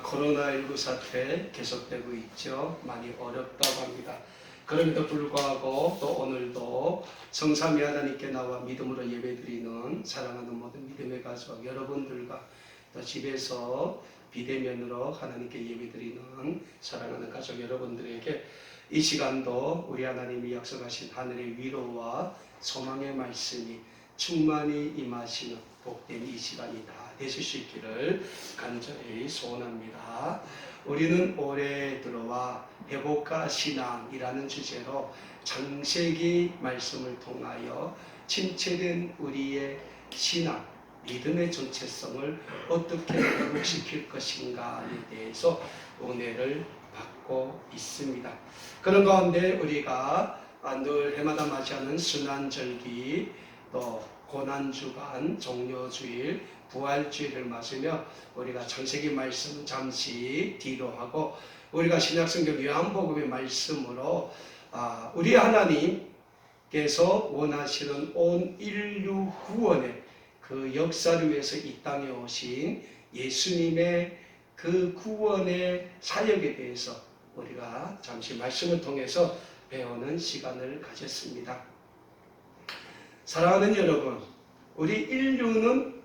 코로나19 사태 계속되고 있죠. 많이 어렵다고 합니다. 그럼에도 불구하고 또 오늘도 성삼위 하나님께 나와 믿음으로 예배드리는 사랑하는 모든 믿음의 가족 여러분들과 또 집에서 비대면으로 하나님께 예배드리는 사랑하는 가족 여러분들에게 이 시간도 우리 하나님이 약속하신 하늘의 위로와 소망의 말씀이 충만히 임하시는 복된 이 시간이 다 되실 수 있기를 간절히 소원합니다. 우리는 올해 들어와 회복과 신앙이라는 주제로 창세기 말씀을 통하여 침체된 우리의 신앙, 믿음의 정체성을 어떻게 회복시킬 것인가에 대해서 은혜를 받고 있습니다. 그런 가운데 우리가 늘 해마다 맞이하는 순환절기, 또 고난주간, 종료주일, 부활주일을 맞으며 우리가 창세기 말씀 잠시 뒤로 하고 우리가 신약성경 요한복음의 말씀으로 우리 하나님께서 원하시는 온 인류 구원의 그 역사를 위해서 이 땅에 오신 예수님의 그 구원의 사역에 대해서 우리가 잠시 말씀을 통해서 배우는 시간을 가졌습니다. 사랑하는 여러분, 우리 인류는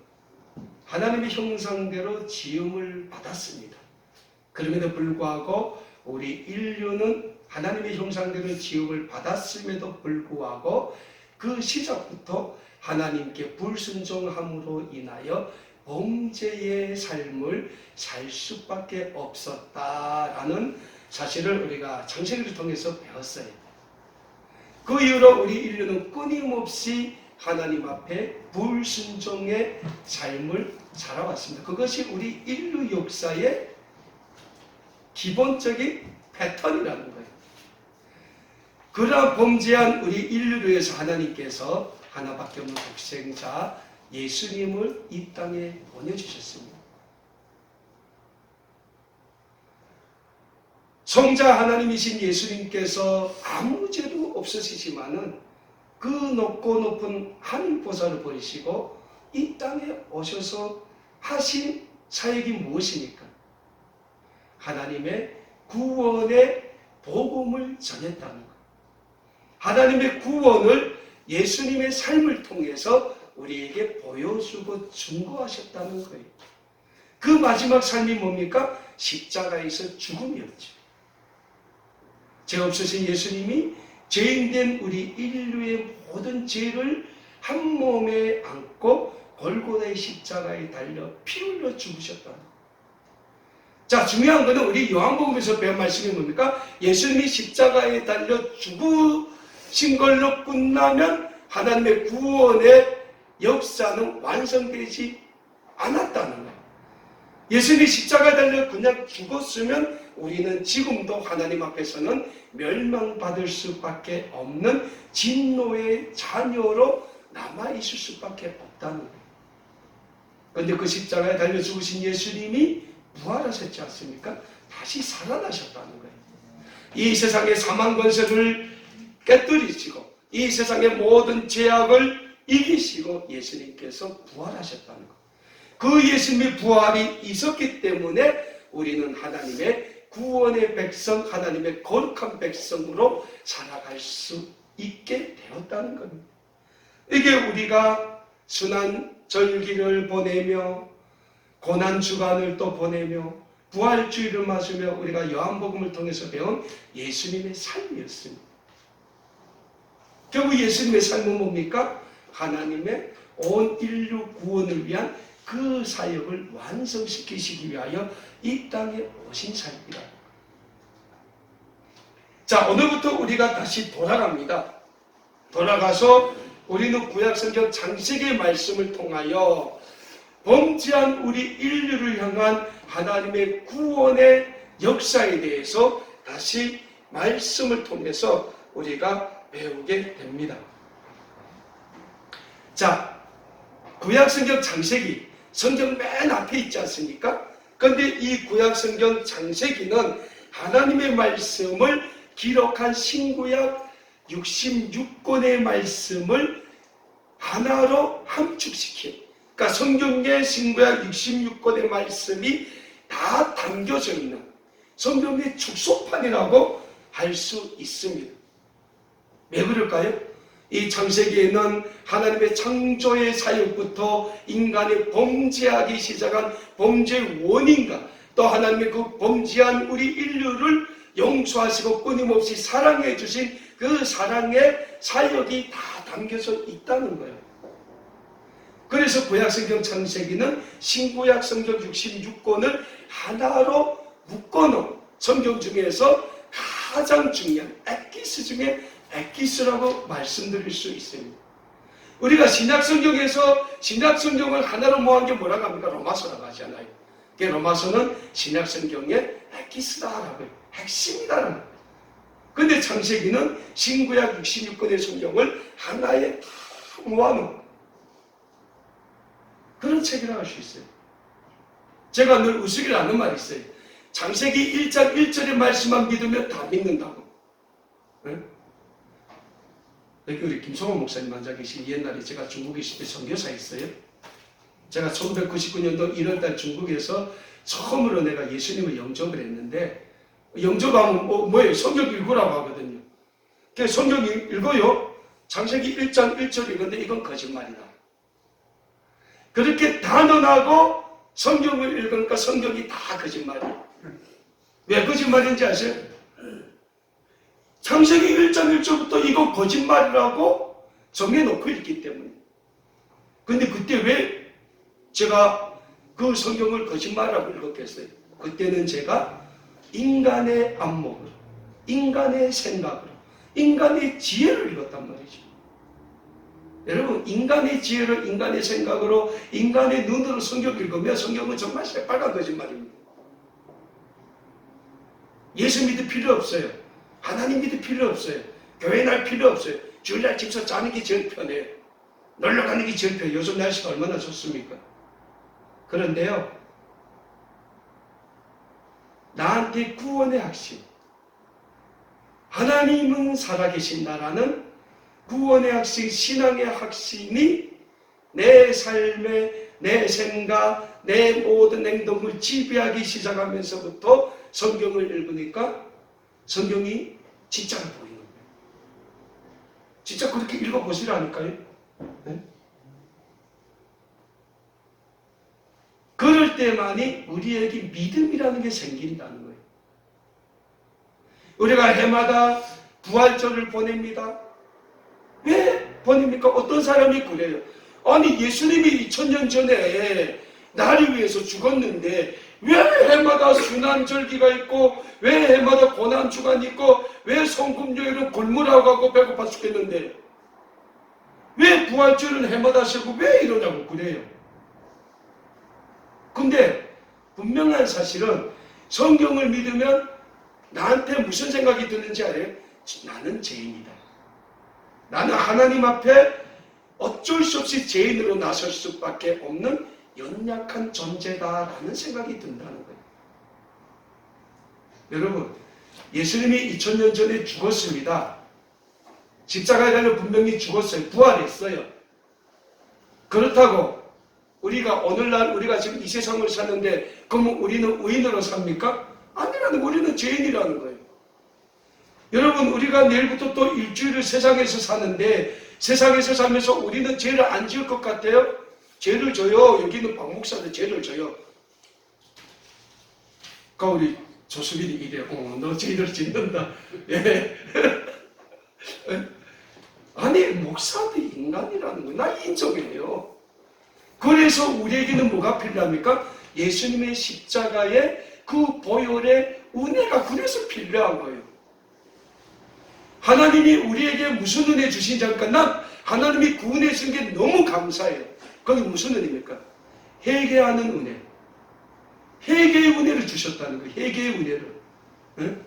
하나님의 형상대로 지음을 받았습니다. 그럼에도 불구하고 우리 인류는 하나님의 형상대로 지음을 받았음에도 불구하고 그 시작부터 하나님께 불순종함으로 인하여 범죄의 삶을 살 수밖에 없었다라는 사실을 우리가 창세기를 통해서 배웠어요. 그 이후로 우리 인류는 끊임없이 하나님 앞에 불순종의 삶을 살아왔습니다. 그것이 우리 인류 역사의 기본적인 패턴이라는 거예요. 그러한 범죄한 우리 인류를 위해서 하나님께서 하나밖에 없는 독생자 예수님을 이 땅에 보내주셨습니다. 성자 하나님이신 예수님께서 아무 죄도 없으시지만은 그 높고 높은 하늘보살을 버리시고 이 땅에 오셔서 하신 사역이 무엇입니까? 하나님의 구원의 복음을 전했다는 것. 하나님의 구원을 예수님의 삶을 통해서 우리에게 보여주고 증거하셨다는 거예요. 그 마지막 삶이 뭡니까? 십자가에서 죽음이었죠. 죄 없으신 예수님이 죄인된 우리 인류의 모든 죄를 한 몸에 안고 골고다의 십자가에 달려 피 흘려 죽으셨다는 거예요. 자, 중요한 것은 우리 요한복음에서 배운 말씀이 뭡니까? 예수님이 십자가에 달려 죽으신 걸로 끝나면 하나님의 구원의 역사는 완성되지 않았다는 거예요. 예수님이 십자가에 달려 그냥 죽었으면 우리는 지금도 하나님 앞에서는 멸망받을 수밖에 없는 진노의 자녀로 남아있을 수밖에 없다는 거예요. 그런데 그 십자가에 달려 죽으신 예수님이 부활하셨지 않습니까? 다시 살아나셨다는 거예요. 이 세상의 사망 권세를 깨뜨리시고 이 세상의 모든 죄악을 이기시고 예수님께서 부활하셨다는 거예요. 그 예수님의 부활이 있었기 때문에 우리는 하나님의 구원의 백성, 하나님의 거룩한 백성으로 살아갈 수 있게 되었다는 겁니다. 이게 우리가 순환절기를 보내며 고난주간을 또 보내며 부활주일을 맞으며 우리가 요한복음을 통해서 배운 예수님의 삶이었습니다. 결국 예수님의 삶은 뭡니까? 하나님의 온 인류 구원을 위한 그 사역을 완성시키시기 위하여 이 땅에 오신 삶이다. 자, 오늘부터 우리가 다시 돌아갑니다. 돌아가서 우리는 구약성경 창세기의 말씀을 통하여 범죄한 우리 인류를 향한 하나님의 구원의 역사에 대해서 다시 말씀을 통해서 우리가 배우게 됩니다. 자, 구약성경 창세기, 성경 맨 앞에 있지 않습니까? 그런데 이 구약성경 창세기는 하나님의 말씀을 기록한 신구약 66권의 말씀을 하나로 함축시킨, 그러니까 성경의 신구약 66권의 말씀이 다 담겨져 있는 성경의 축소판이라고 할 수 있습니다. 왜 그럴까요? 이 창세기에는 하나님의 창조의 사역부터 인간의 범죄하기 시작한 범죄의 원인과 또 하나님의 그 범죄한 우리 인류를 용서하시고 끊임없이 사랑해 주신 그 사랑의 사역이 다 담겨져 있다는 거예요. 그래서 구약성경 창세기는 신구약 성경 66권을 하나로 묶어놓은 성경 중에서 가장 중요한 엑기스 중에 엑기스라고 말씀드릴 수 있습니다. 우리가 신약성경에서 신약성경을 하나로 모은 게 뭐라고 합니까? 로마서라고 하잖아요. 그 로마서는 신약성경의 엑기스다라고 해요. 핵심이다라는 거예요. 근데 창세기는 신구약 66권의 성경을 하나에 다 모아놓은 그런 책이라고 할 수 있어요. 제가 늘 우스개를 하는 말이 있어요. 창세기 1장 1절의 말씀만 믿으면 다 믿는다고. 네? 우리 김성호 목사님 앉아 계신 옛날에 제가 중국에 있을 때 선교사였어요. 제가 1999년도 1월달 중국에서 처음으로 내가 예수님을 영접을 했는데 영접하면 뭐예요? 성경 읽으라고 하거든요. 그래서 성경 읽어요. 창세기 1장 1절이건데 이건 거짓말이다. 그렇게 단언하고 성경을 읽으니까 성경이 다 거짓말이에요. 왜 거짓말인지 아세요? 창세기 1장 1절부터 이거 거짓말이라고 정해놓고 있기 때문에. 근데 그때 왜 제가 그 성경을 거짓말이라고 읽었겠어요? 그때는 제가 인간의 안목으로, 인간의 생각으로, 인간의 지혜를 읽었단 말이죠. 여러분, 인간의 지혜로, 인간의 생각으로, 인간의 눈으로 성경을 읽으면 성경은 정말 새빨간 거짓말입니다. 예수 믿을 필요 없어요. 하나님 믿을 필요 없어요. 교회 날 필요 없어요. 주일날 집서 자는 게 제일 편해요. 놀러 가는 게 제일 편해요. 요즘 날씨가 얼마나 좋습니까? 그런데요, 나한테 구원의 핵심, 하나님은 살아계신다라는 구원의 핵심, 신앙의 핵심이 내 삶의, 내 생각, 내 모든 행동을 지배하기 시작하면서부터 성경을 읽으니까 성경이 진짜로 보이는 거예요. 진짜 그렇게 읽어보시라니까요. 네? 그럴 때만이 우리에게 믿음이라는 게 생긴다는 거예요. 우리가 해마다 부활절을 보냅니다. 왜 보냅니까? 어떤 사람이 그래요. 아니 예수님이 2000년 전에 나를 위해서 죽었는데 왜 해마다 순환절기가 있고 왜 해마다 고난주간이 있고 왜 성금요일은 굶으라고 하고 배고파 죽겠는데 왜 부활절은 해마다 쉬고 왜 이러냐고 그래요. 근데 분명한 사실은 성경을 믿으면 나한테 무슨 생각이 드는지 알아요? 나는 죄인이다. 나는 하나님 앞에 어쩔 수 없이 죄인으로 나설 수밖에 없는 연약한 존재다라는 생각이 든다는 거예요. 여러분, 예수님이 2000년 전에 죽었습니다. 십자가에 달려 분명히 죽었어요. 부활했어요. 그렇다고 우리가 오늘날 우리가 지금 이 세상을 사는데 그러면 우리는 의인으로 삽니까? 아니라는 거예요. 우리는 죄인이라는 거예요. 여러분, 우리가 내일부터 또 일주일을 세상에서 사는데 세상에서 살면서 우리는 죄를 안 지을 것 같아요? 죄를 져요. 여기는 박 목사도 죄를 져요. 그러니까 우리 조수빈이 이래. 너 죄를 짓는다. 예. 아니, 목사도 인간이라는 거예요. 나 인정해요. 그래서 우리에게는 뭐가 필요합니까? 예수님의 십자가의 그 보혈의 은혜가 그래서 필요한 거예요. 하나님이 우리에게 무슨 은혜 주신지 알까? 난 하나님이 구원해 주신 게 너무 감사해요. 그게 무슨 은혜입니까? 회개하는 은혜. 회개의 은혜를 주셨다는 거예요. 회개의 은혜를. 응?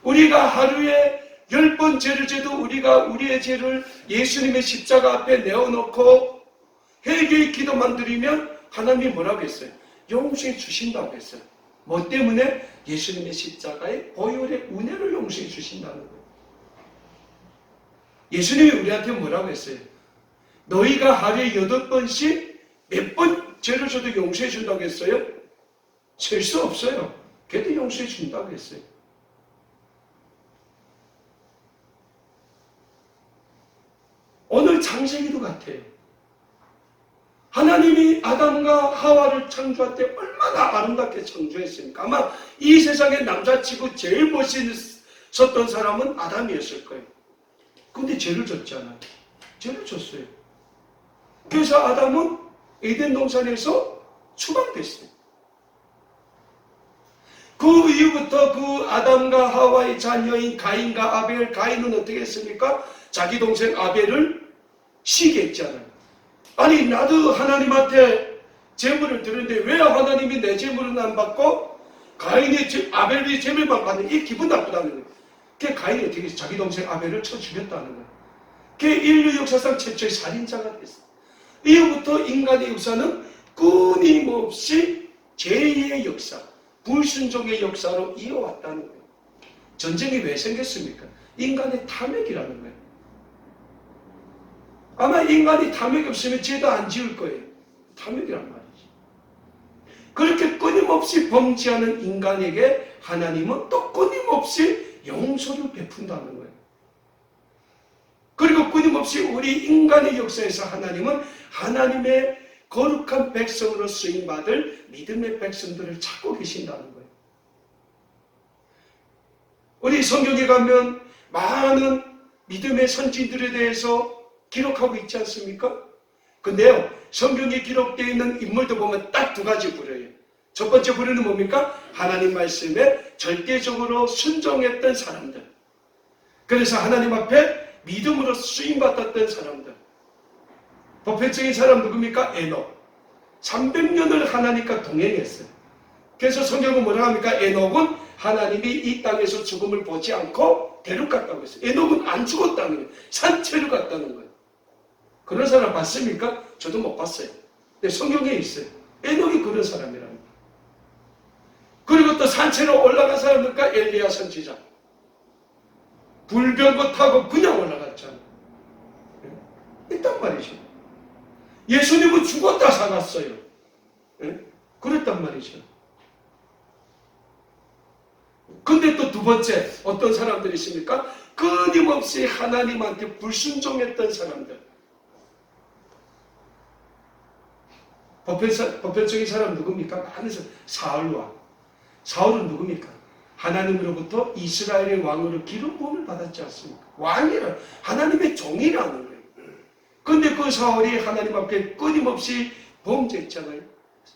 우리가 하루에 10번 죄를 져도 우리가 우리의 죄를 예수님의 십자가 앞에 내어놓고 회개의 기도만 드리면 하나님이 뭐라고 했어요? 용서해 주신다고 했어요. 뭐 때문에? 예수님의 십자가의 보혈의 은혜를 용서해 주신다는 거예요. 예수님이 우리한테 뭐라고 했어요? 너희가 하루에 8번씩 몇 번 죄를 져도 용서해 준다고 했어요? 셀 수 없어요. 걔도 용서해 준다고 했어요. 오늘 창세기도 같아요. 하나님이 아담과 하와를 창조할 때 얼마나 아름답게 창조했습니까? 아마 이 세상에 남자치고 제일 멋있었던 사람은 아담이었을 거예요. 근데 죄를 졌잖아요. 죄를 졌어요. 그래서 아담은 에덴 동산에서 추방됐어요. 그 이후부터 그 아담과 하와의 자녀인 가인과 아벨, 가인은 어떻게 했습니까? 자기 동생 아벨을 시기했잖아요. 아니 나도 하나님한테 제물을 드렸는데 왜 하나님이 내 제물은 안 받고 가인이 아벨이 제물만 받는 이 기분 나쁘다는 거예요. 그 가인이 어떻게 해서 자기 동생 아벨을 쳐 죽였다는 거예요. 그 인류 역사상 최초의 살인자가 됐어요. 이후부터 인간의 역사는 끊임없이 죄의 역사, 불순종의 역사로 이어왔다는 거예요. 전쟁이 왜 생겼습니까? 인간의 탐욕이라는 거예요. 아마 인간이 탐욕이 없으면 죄도 안 지을 거예요. 탐욕이란 말이지. 그렇게 끊임없이 범죄하는 인간에게 하나님은 또 끊임없이 용서를 베푼다는 거예요. 그리고 끊임없이 우리 인간의 역사에서 하나님은 하나님의 거룩한 백성으로 쓰임받을 믿음의 백성들을 찾고 계신다는 거예요. 우리 성경에 가면 많은 믿음의 선진들에 대해서 기록하고 있지 않습니까? 근데요, 성경에 기록되어 있는 인물도 보면 딱 두 가지 부류예요. 첫 번째 부류는 뭡니까? 하나님 말씀에 절대적으로 순종했던 사람들. 그래서 하나님 앞에 믿음으로 쓰임받았던 사람들. 보편적인 사람 누굽니까? 에녹. 300년을 하나님과 동행했어요. 그래서 성경은 뭐라 합니까? 에녹은 하나님이 이 땅에서 죽음을 보지 않고 데려갔다고 했어요. 에녹은 안 죽었다는 거예요. 산채로 갔다는 거예요. 그런 사람 봤습니까? 저도 못 봤어요. 근데 성경에 있어요. 에녹이 그런 사람이랍니다. 그리고 또 산채로 올라간 사람들과 엘리야 선지자. 불병거 타고 그냥 올라갔잖아요. 있단 말이죠. 예수님은 죽었다 살았어요. 그랬단 말이죠. 근데 또 두 번째 어떤 사람들이 있습니까? 끊임없이 하나님한테 불순종했던 사람들. 보편적인 사람 누굽니까? 많은 사람. 사울은 누굽니까? 하나님으로부터 이스라엘의 왕으로 기름 부음을 받았지 않습니까? 왕이라 하나님의 종이라는 거예요. 근데 그 사울이 하나님 앞에 끊임없이 범죄했잖아요.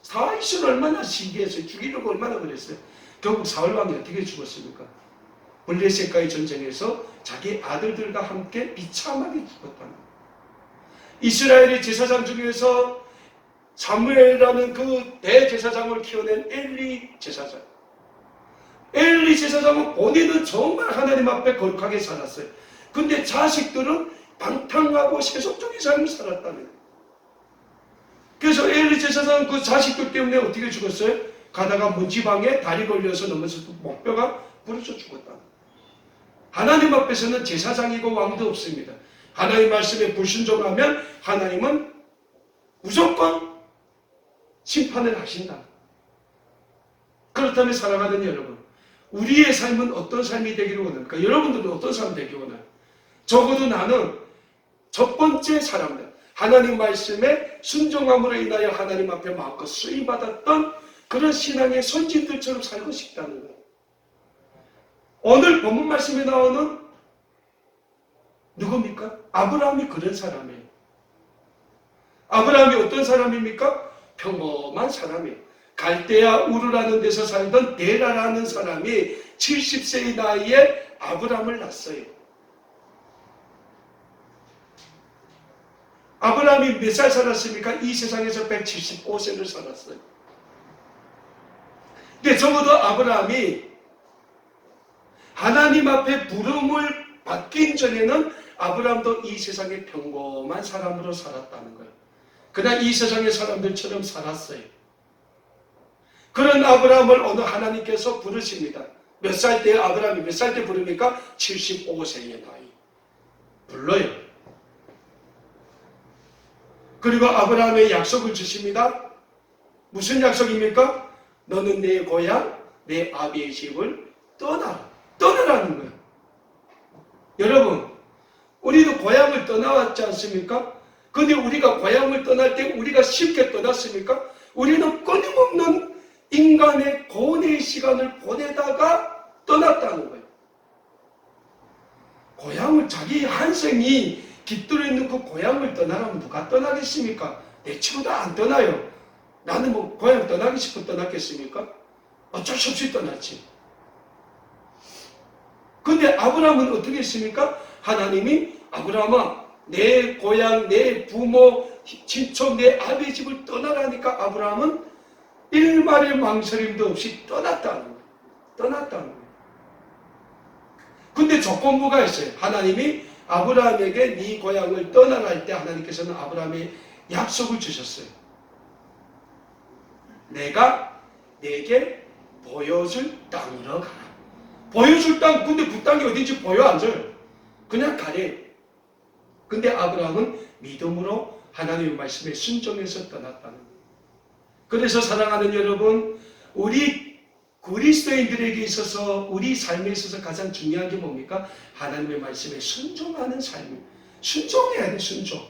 다윗을 얼마나 시기했어요. 죽이려고 얼마나 그랬어요. 결국 사울 왕이 어떻게 죽었습니까? 블레셋과의 전쟁에서 자기 아들들과 함께 비참하게 죽었다는 거예요. 이스라엘의 제사장 중에서 사무엘이라는 그 대제사장을 키워낸 엘리 제사장. 엘리 제사장은 본인은 정말 하나님 앞에 거룩하게 살았어요. 근데 자식들은 방탕하고 세속적인 삶을 살았다는 거예요. 그래서 엘리 제사장은 그 자식들 때문에 어떻게 죽었어요? 가다가 문지방에 다리 걸려서 넘어져서 목뼈가 부러져 죽었다. 하나님 앞에서는 제사장이고 왕도 없습니다. 하나님 말씀에 불순종하면 하나님은 무조건 심판을 하신다. 그렇다면 사랑하는 여러분, 우리의 삶은 어떤 삶이 되기를 원합니까? 여러분들은 어떤 삶이 되기를 원해요? 적어도 나는 첫 번째 사람들, 하나님 말씀에 순종함으로 인하여 하나님 앞에 마음껏 쓰임받았던 그런 신앙의 선진들처럼 살고 싶다는 거예요. 오늘 본문 말씀에 나오는 누굽니까? 아브라함이 그런 사람이에요. 아브라함이 어떤 사람입니까? 평범한 사람이에요. 갈대아 우르라는 데서 살던 데라라는 사람이 70세의 나이에 아브라함을 낳았어요. 아브라함이 몇 살 살았습니까? 이 세상에서 175세를 살았어요. 근데 적어도 아브라함이 하나님 앞에 부름을 받기 전에는 아브라함도 이 세상의 평범한 사람으로 살았다는 거예요. 그냥 이 세상의 사람들처럼 살았어요. 그런 아브라함을 어느 하나님께서 부르십니다. 몇 살 때 아브라함이 몇 살 때 부릅니까? 75세의 나이. 불러요. 그리고 아브라함의 약속을 주십니다. 무슨 약속입니까? 너는 내 고향, 내 아비의 집을 떠나라. 떠나라는 거예요. 여러분, 우리도 고향을 떠나왔지 않습니까? 근데 우리가 고향을 떠날 때 우리가 쉽게 떠났습니까? 우리는 끊임없는 인간의 고뇌의 시간을 보내다가 떠났다는 거예요. 고향을 자기 한생이 깃들어 있는 그 고향을 떠나라면 누가 떠나겠습니까? 내 친구도 안 떠나요. 나는 뭐 고향 떠나기 싶어 떠났겠습니까? 어쩔 수 없이 떠났지. 근데 아브라함은 어떻게 했습니까? 하나님이 아브라함아 내 고향, 내 부모, 친척, 내 아비의 집을 떠나라니까 아브라함은 일말의 망설임도 없이 떠났다는 거예요. 떠났다는 거예요. 근데 조건부가 있어요. 하나님이 아브라함에게 네 고향을 떠나라 할 때 하나님께서는 아브라함에 약속을 주셨어요. 내가 내게 보여줄 땅으로 가라. 보여줄 땅, 근데 그 땅이 어딘지 보여 안 줘요. 그냥 가래. 근데 아브라함은 믿음으로 하나님의 말씀에 순종해서 떠났다는 거예요. 그래서 사랑하는 여러분, 우리 그리스도인들에게 있어서 우리 삶에 있어서 가장 중요한 게 뭡니까? 하나님의 말씀에 순종하는 삶이에요. 순종해야 돼, 순종.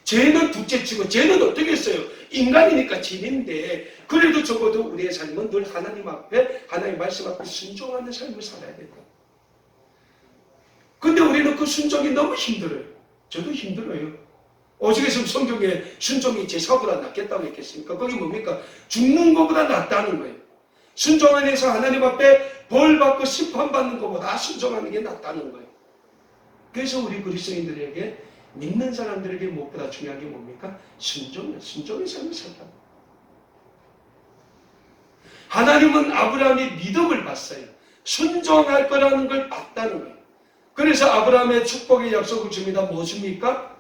죄는 둘째치고 죄는 어떻게 했어요? 인간이니까 죄인데 그래도 적어도 우리의 삶은 늘 하나님 앞에 하나님의 말씀 앞에 순종하는 삶을 살아야 된다. 근데 우리는 그 순종이 너무 힘들어요. 저도 힘들어요. 오직에서 성경에 순종이 제사보다 낫겠다고 했겠습니까? 그게 뭡니까? 죽는 것보다 낫다는 거예요. 순종 안에서 하나님 앞에 벌 받고 심판받는 것보다 순종하는 게 낫다는 거예요. 그래서 우리 그리스도인들에게 믿는 사람들에게 무엇보다 중요한 게 뭡니까? 순종이에요. 순종의 삶을 살다. 하나님은 아브라함이 믿음을 봤어요. 순종할 거라는 걸 봤다는 거예요. 그래서 아브라함의 축복의 약속을 줍니다. 뭐 줍니까?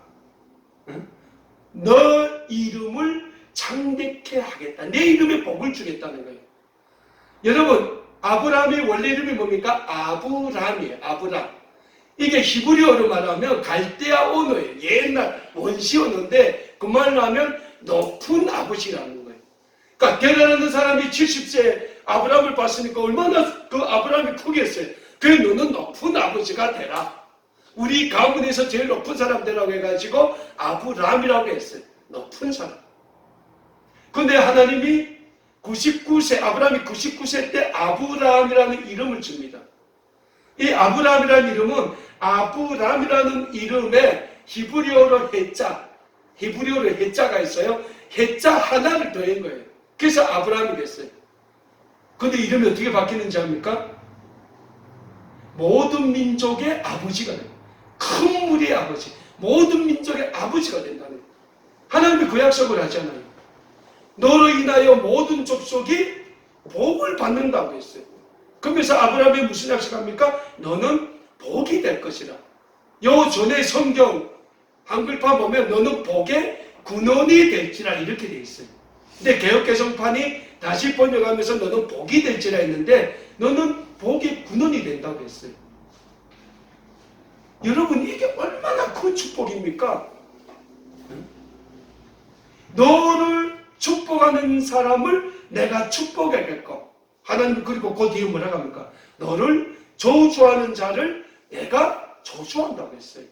응? 너 이름을 창대케 하겠다. 내 이름에 복을 주겠다는 거예요. 여러분, 아브라함의 원래 이름이 뭡니까? 아브람이에요. 아브람. 이게 히브리어로 말하면 갈대아 언어예요. 옛날 원시 언어인데 그 말로 하면 높은 아버지라는 거예요. 그러니까 대단한 사람이 70세 아브라함을 봤으니까 얼마나 그 아브라함이 크겠어요. 그래 너는 높은 아버지가 되라. 우리 가문에서 제일 높은 사람 되라고 해가지고 아브람이라고 했어요. 높은 사람. 근데 하나님이 99세, 아브라함이 99세 때 아브람이라는 이름을 줍니다. 이 아브람이라는 이름은 아브람이라는 이름에 히브리어로 해자, 히브리어로 해자가 있어요. 해자 하나를 더한 거예요. 그래서 아브람이 됐어요. 근데 이름이 어떻게 바뀌는지 압니까? 모든 민족의 아버지가 돼요. 큰 무리의 아버지, 모든 민족의 아버지가 된다는 거예요. 하나님이 그 약속을 하잖아요. 너로 인하여 모든 족속이 복을 받는다고 했어요. 그러면서 아브라함이 무슨 약속합니까? 너는 복이 될 것이다. 요 전에 성경 한글판 보면 너는 복의 근원이 될지라 이렇게 돼 있어요. 근데 개역개정판이 다시 번역하면서 너는 복이 될지라 했는데 너는 복의 근원이 된다고 했어요. 여러분 이게 얼마나 큰 축복입니까? 너를 축복하는 사람을 내가 축복하겠고 하나님 그리고 그 뒤에 뭐라고 합니까? 너를 저주하는 자를 내가 저주한다고 했어요.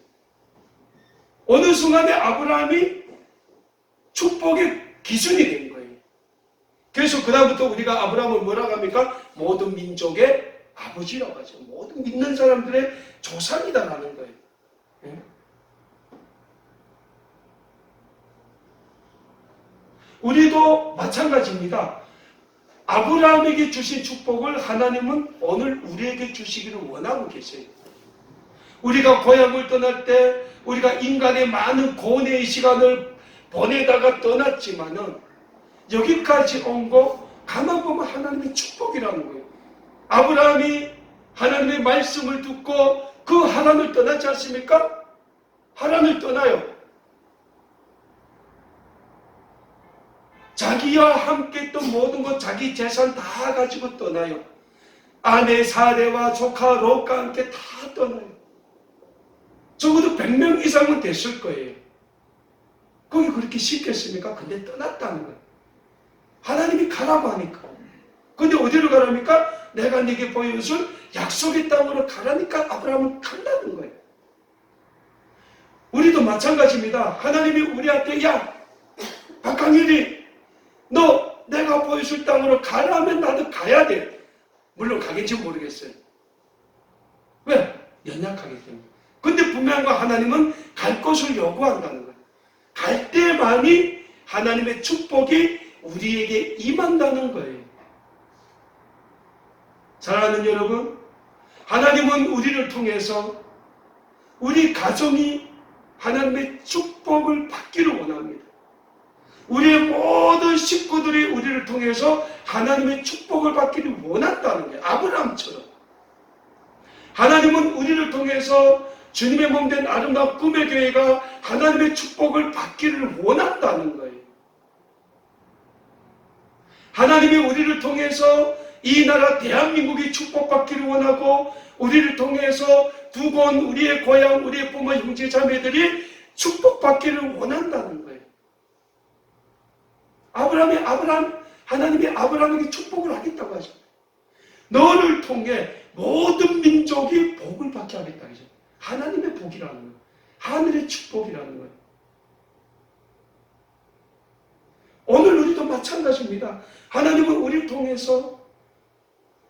어느 순간에 아브라함이 축복의 기준이 된 거예요. 그래서 그다음부터 우리가 아브라함을 뭐라고 합니까? 모든 민족의 아버지라고 하죠. 모든 믿는 사람들의 조상이다라는 거예요. 우리도 마찬가지입니다. 아브라함에게 주신 축복을 하나님은 오늘 우리에게 주시기를 원하고 계세요. 우리가 고향을 떠날 때 우리가 인간의 많은 고뇌의 시간을 보내다가 떠났지만은 여기까지 온 거 가만 보면 하나님의 축복이라는 거예요. 아브라함이 하나님의 말씀을 듣고 그 하란을 떠났지 않습니까? 하란을 떠나요. 자기와 함께 했던 모든 것, 자기 재산 다 가지고 떠나요. 아내 사레와 조카 롯과 함께 다 떠나요. 적어도 100명 이상은 됐을 거예요. 거기 그렇게 쉽겠습니까? 근데 떠났다는 거예요. 하나님이 가라고 하니까. 근데 어디로 가라니까? 내가 네게 보여줄 약속의 땅으로 가라니까 아브라함은 간다는 거예요. 우리도 마찬가지입니다. 하나님이 우리한테 야 박강일이 너 내가 보여줄 땅으로 가라면 나도 가야 돼. 물론 가겠지 모르겠어요. 왜? 연약하기 때문에. 근데 분명한 건 하나님은 갈 것을 요구한다는 거예요. 갈 때만이 하나님의 축복이 우리에게 임한다는 거예요. 사랑하는 여러분, 하나님은 우리를 통해서 우리 가정이 하나님의 축복을 받기를 원합니다. 우리의 모든 식구들이 우리를 통해서 하나님의 축복을 받기를 원한다는 거예요. 아브라함처럼. 하나님은 우리를 통해서 주님의 몸된 아름다운 꿈의 교회가 하나님의 축복을 받기를 원한다는 거예요. 하나님이 우리를 통해서 이 나라 대한민국이 축복받기를 원하고 우리를 통해서 두 번 우리의 고향, 우리의 부모, 형제, 자매들이 축복받기를 원한다는 거예요. 하나님이 아브라함에게 축복을 하겠다고 하죠. 너를 통해 모든 민족이 복을 받게 하겠다 하죠. 하나님의 복이라는 거예요. 하늘의 축복이라는 거예요. 오늘 우리도 마찬가지입니다. 하나님은 우리를 통해서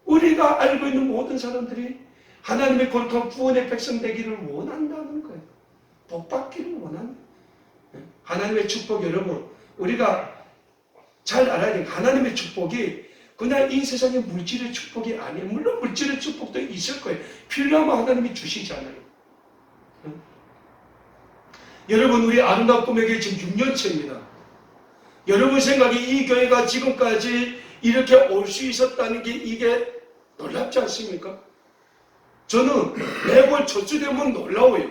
우리가 알고 있는 모든 사람들이 하나님의 거룩한 구원의 백성 되기를 원한다는 거예요. 복 받기를 원한다. 하나님의 축복 여러분 우리가 잘 알아야 돼요. 하나님의 축복이 그냥 이 세상의 물질의 축복이 아니에요. 물론 물질의 축복도 있을 거예요. 필요하면 하나님이 주시잖아요. 여러분 우리 아름다운 꿈의 교회 지금 6년째입니다. 여러분 생각에 이 교회가 지금까지 이렇게 올 수 있었다는 게 이게 놀랍지 않습니까? 저는 매번 저주 되면 놀라워요.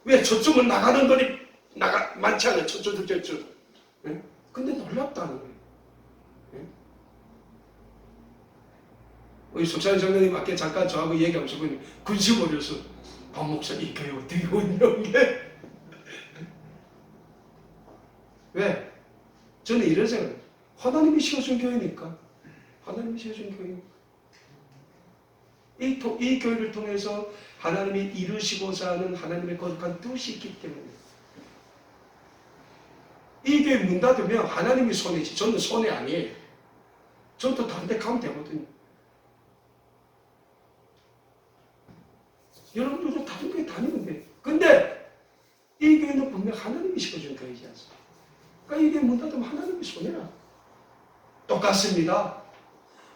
왜? 저주면 나가는 돈이 많지 않아요. 저주. 근데 놀랍다는 거예요. 우리 속사님 장로님 아까 잠깐 저하고 얘기하면서 군심 어려서 박 목사 이 교회 어떻게 운영해? 왜? 저는 이런 생각을 하나님이 씌워준 교회니까. 하나님이 씌워준 교회니까. 이 교회를 통해서 하나님이 이루시고자 하는 하나님의 거룩한 뜻이 있기 때문에 이 교회 문 닫으면 하나님이 손해지. 저는 손해 아니에요. 저는 또 다른 데 가면 되거든요. 여러분들도 다른 교회 다니면 돼요. 근데 이 교회는 분명 하나님이 씌워준 교회지 않습니까? 그러니까 이 교회 문 닫으면 하나님이 손해라. 똑같습니다.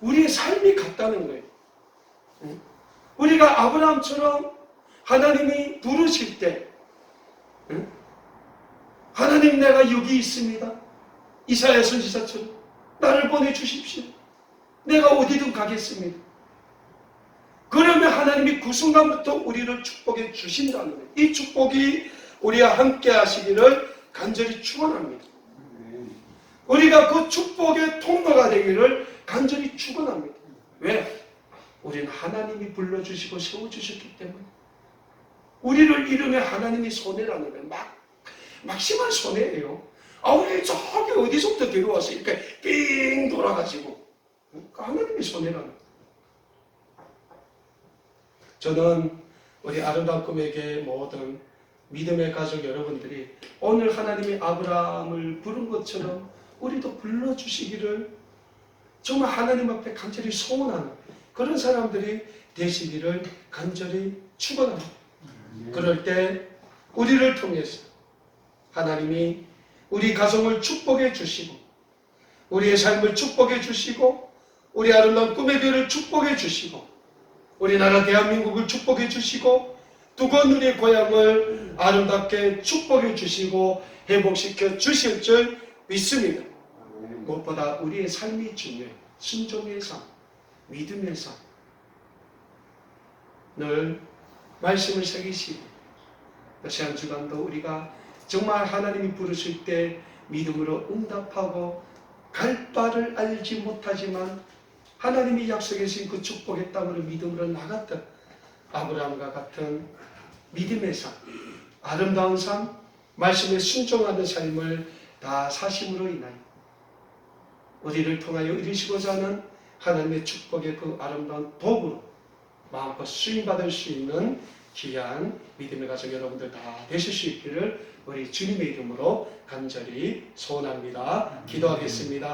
우리의 삶이 같다는 거예요. 우리가 아브라함처럼 하나님이 부르실 때 하나님 내가 여기 있습니다. 이사야 선지자처럼 나를 보내주십시오. 내가 어디든 가겠습니다. 그러면 하나님이 그 순간부터 우리를 축복해 주신다는 거예요. 이 축복이 우리와 함께 하시기를 간절히 축원합니다. 우리가 그 축복의 통로가 되기를 간절히 축원합니다. 왜? 우리는 하나님이 불러주시고 세워주셨기 때문에 우리를 이루면 하나님이 손해라는 거예요. 막 심한 손해예요. 우리 저기 어디서부터 데려와서 이렇게 삥 돌아가지고 하나님이 손해라는 거예요. 저는 우리 아름다운 꿈에게 모든 믿음의 가족 여러분들이 오늘 하나님이 아브라함을 부른 것처럼 우리도 불러주시기를 정말 하나님 앞에 간절히 소원하는 그런 사람들이 되시기를 간절히 축원합니다. 그럴 때 우리를 통해서 하나님이 우리 가정을 축복해 주시고 우리의 삶을 축복해 주시고 우리 아름다운 꿈의 교회를 축복해 주시고 우리나라 대한민국을 축복해 주시고 두건 우리의 고향을 아름답게 축복해 주시고 회복시켜 주실 줄 믿습니다. 무엇보다 우리의 삶이 중요해요. 순종의 삶, 믿음의 삶. 늘 말씀을 새기시고 다시 한 주간도 우리가 정말 하나님이 부르실 때 믿음으로 응답하고 갈 바를 알지 못하지만 하나님이 약속해 주신 그 축복의 땅으로 믿음으로 나갔던 아브라함과 같은 믿음의 삶, 아름다운 삶, 말씀에 순종하는 삶을 다 사심으로 인하여 우리를 통하여 이루시고자 하는 하나님의 축복의 그 아름다운 도구로 마음껏 쓰임받을 수 있는 귀한 믿음의 가정 여러분들 다 되실 수 있기를 우리 주님의 이름으로 간절히 소원합니다. 기도하겠습니다.